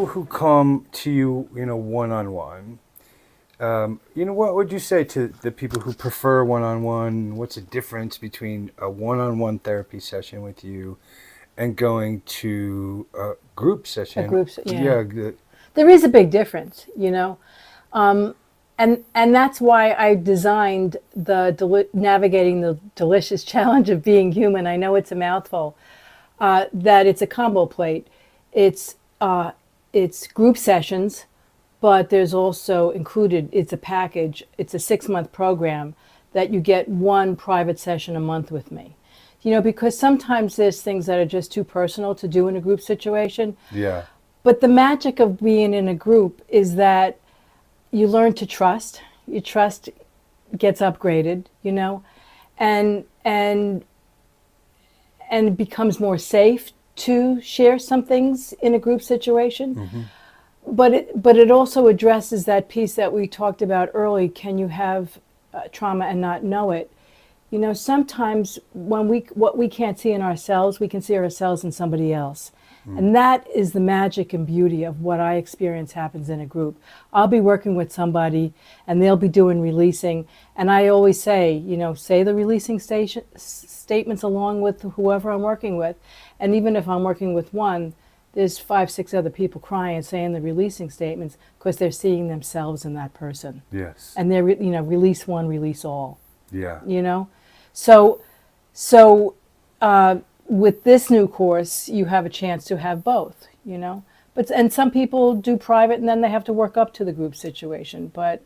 people who come to you, one-on-one, what would you say to the people who prefer one-on-one? What's the difference between a one-on-one therapy session with you and going to a group A session? group, yeah. Yeah, There is a big difference, Um, and that's why I designed the navigating the delicious challenge of being human. I know it's a mouthful. That it's a combo plate. It's it's group sessions, but there's also included. It's a package. It's a 6-month program that you get one private session a month with me. Because sometimes there's things that are just too personal to do in a group situation. yeah, But the magic of being in a group is that you learn to trust. Your trust gets upgraded, and and and it becomes more safe to share some things in a group situation. hmm, But it also addresses that piece that we talked about early. Can you have trauma and not know it? Sometimes when what we can't see in ourselves, we can see ourselves in somebody else. And that is the magic and beauty of what I experience happens in a group. I'll be working with somebody and they'll be doing releasing. And I always say, say the releasing statements along with whoever I'm working with. And even if I'm working with one, there's 5, 6 other people crying, saying the releasing statements because they're seeing themselves in that person. yes, And they're, release one, release all, yeah, you know? So, so with this new course, you have a chance to have both. And some people do private and then they have to work up to the group situation. But,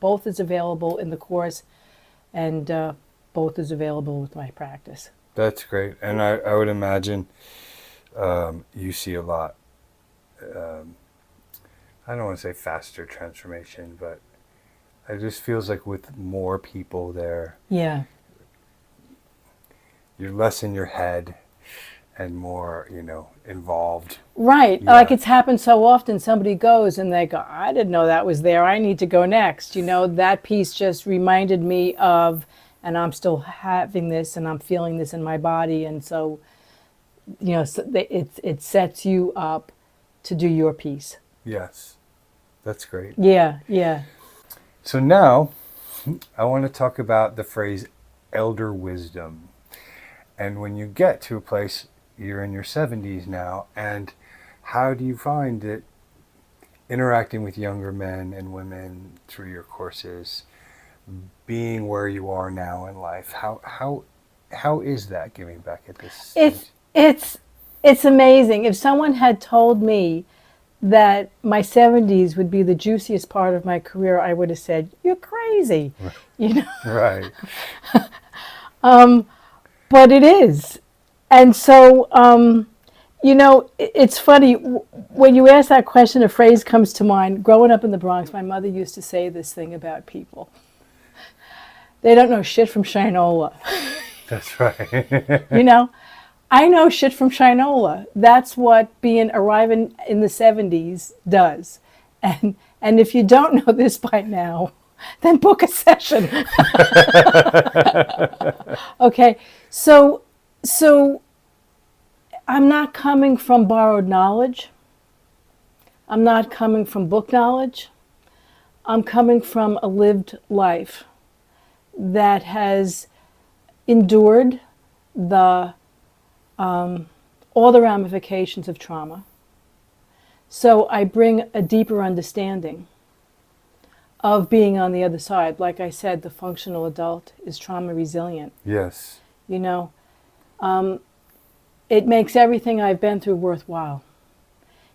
both is available in the course and both is available with my practice. that's great. And I would imagine you see a lot. Um, I don't want to say faster transformation, but it just feels like with more people there, Yeah. you're less in your head and more, involved. Right. Yeah. Like it's happened so often. Somebody goes and they go, I didn't know that was there. I need to go next. That piece just reminded me of, and I'm still having this and I'm feeling this in my body. And so, it sets you up to do your piece. Yes, that's great. Yeah. Yeah. So now I want to talk about the phrase elder wisdom. And when you get to a place, you're in your 70s now, and how do you find it interacting with younger men and women through your courses, being where you are now in life? How is that giving back at this stage? It's amazing. If someone had told me that my 70s would be the juiciest part of my career, I would have said, "You're crazy," you know. Right. But it is, and so it's funny when you ask that question. A phrase comes to mind. Growing up in the Bronx, my mother used to say this thing about people: they don't know shit from Shinola. That's right. I know shit from Shinola. That's what arriving in the 70s does. And if you don't know this by now, then book a session. Okay. So I'm not coming from borrowed knowledge. I'm not coming from book knowledge. I'm coming from a lived life that has endured all the ramifications of trauma. So I bring a deeper understanding of being on the other side. Like I said, the functional adult is trauma resilient. Yes. It makes everything I've been through worthwhile.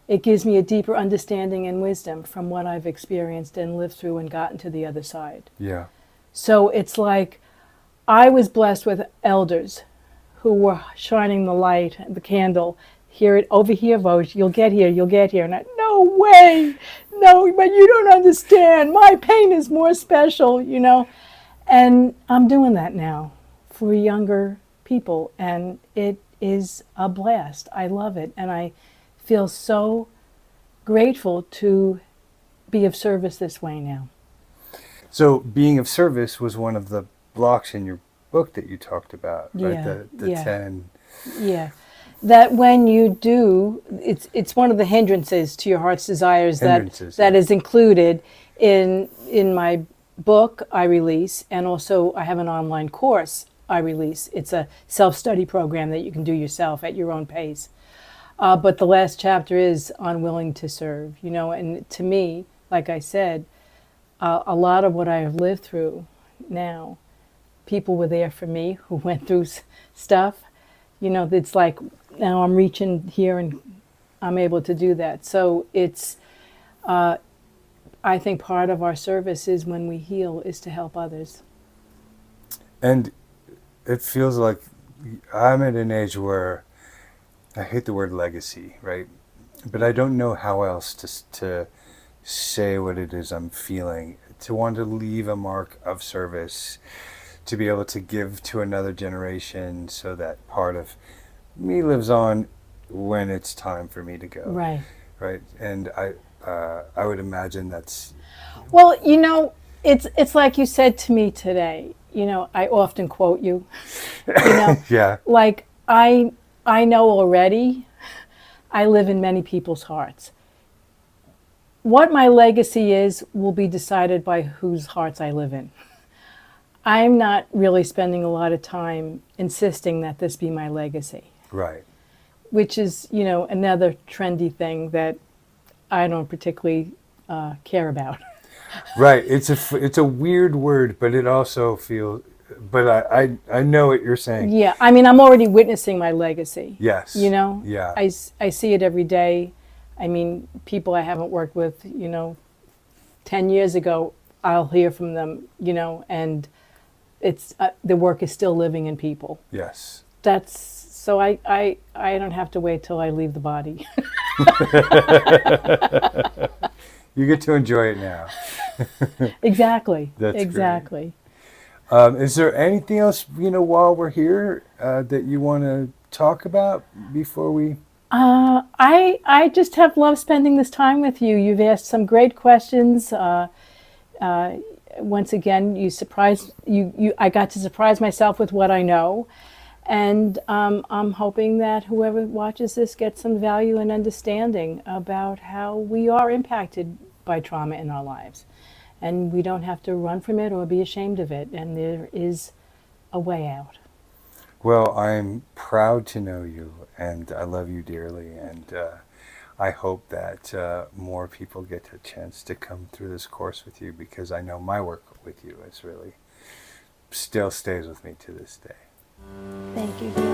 It gives me a deeper understanding and wisdom from what I've experienced and lived through and gotten to the other side. Yeah. So it's like I was blessed with elders who were shining the light, the candle. Over here, Voj, you'll get here. And no way, no, but you don't understand. My pain is more special, And I'm doing that now for younger people, and it is a blast. I love it, and I feel so grateful to be of service this way now. So being of service was one of the blocks in your book that you talked about, right? Yeah, The yeah. 10. Yeah. that when you do, it's one of the hindrances to your heart's desires Hindrances, that yeah. is included in my book I release, and also I have an online course I release. It's a self-study program that you can do yourself at your own pace. But the last chapter is unwilling to serve, you know, and to me, like I said, a lot of what I have lived through now, people were there for me who went through stuff. You know, it's like now I'm reaching here and I'm able to do that. So it's, I think part of our service is when we heal is to help others. And it feels like I'm at an age where I hate the word legacy, right? But I don't know how else to say what it is I'm feeling. To want to leave a mark of service, to be able to give to another generation so that part of me lives on when it's time for me to go. Right. Right. And I would imagine that's Well, you know, it's like you said to me today. You know, I often quote you. You know, yeah. like I know already. I live in many people's hearts. What my legacy is will be decided by whose hearts I live in. I'm not really spending a lot of time insisting that this be my legacy, Right. which is, you know, another trendy thing that I don't particularly care about. Right. It's a weird word, but it also feels. But I know what you're saying. Yeah, I mean, I'm already witnessing my legacy. Yes. You know, Yeah. I see it every day. I mean, people I haven't worked with, you know, 10 years ago, I'll hear from them, you know, and it's the work is still living in people. Yes. That's so I don't have to wait till I leave the body. You get to enjoy it now. Exactly. That's great. exactly. Is there anything else, while we're here, that you want to talk about before we? I just have loved spending this time with you. You've asked some great questions. Once again, you surprised you. I got to surprise myself with what I know, and I'm hoping that whoever watches this gets some value and understanding about how we are impacted by trauma in our lives, and we don't have to run from it or be ashamed of it. And there is a way out. Well, I'm proud to know you, and I love you dearly, and I hope that more people get a chance to come through this course with you, because I know my work with you is really still stays with me to this day. Thank you.